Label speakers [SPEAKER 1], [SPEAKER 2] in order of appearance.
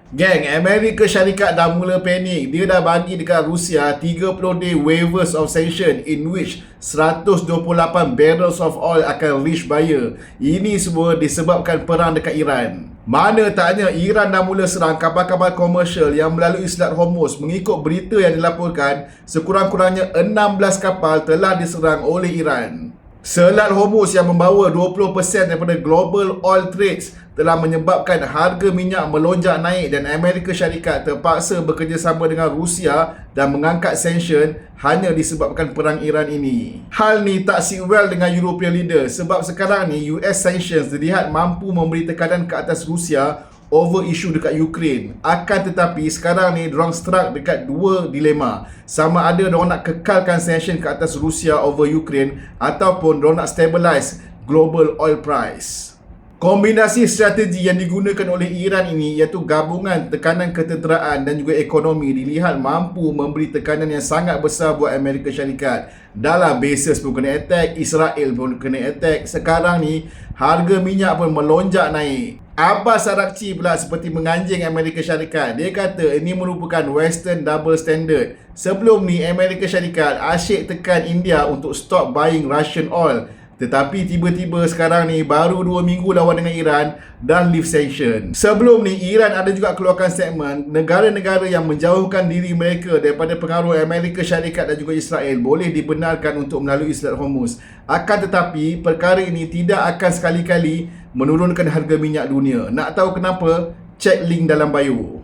[SPEAKER 1] Geng, Amerika Syarikat dah mula panik. Dia dah bagi dekat Rusia 30 day waivers of sanction in which 128 barrels of oil akan reach buyer. Ini semua disebabkan perang dekat Iran. Mana taknya Iran dah mula serang kapal-kapal komersial yang melalui Selat Hormuz. Mengikut berita yang dilaporkan, sekurang-kurangnya 16 kapal telah diserang oleh Iran. Selat Hormuz yang membawa 20% daripada global oil trades telah menyebabkan harga minyak melonjak naik dan Amerika Syarikat terpaksa bekerjasama dengan Rusia dan mengangkat sanction hanya disebabkan perang Iran ini. Hal ni tak sit well dengan European leader sebab sekarang ni US sanctions dilihat mampu memberi tekanan ke atas Rusia over isu dekat Ukraine. Akan tetapi sekarang ni diorang struck dekat dua dilema. Sama ada diorang nak kekalkan sanction ke atas Rusia over Ukraine ataupun diorang nak stabilize global oil price. Kombinasi strategi yang digunakan oleh Iran ini iaitu gabungan tekanan ketenteraan dan juga ekonomi dilihat mampu memberi tekanan yang sangat besar buat Amerika Syarikat. Dalam bases pun kena attack, Israel pun kena attack. Sekarang ni harga minyak pun melonjak naik. Abbas Araghchi pula seperti menganjing Amerika Syarikat. Dia kata ini merupakan Western double standard. Sebelum ni Amerika Syarikat asyik tekan India untuk stop buying Russian oil. Tetapi tiba-tiba sekarang ni baru 2 minggu lawan dengan Iran dan lift sanction. Sebelum ni Iran ada juga keluarkan statement negara-negara yang menjauhkan diri mereka daripada pengaruh Amerika Syarikat dan juga Israel boleh dibenarkan untuk melalui Selat Hormuz. Akan tetapi perkara ini tidak akan sekali-kali menurunkan harga minyak dunia. Nak tahu kenapa? Cek link dalam bio.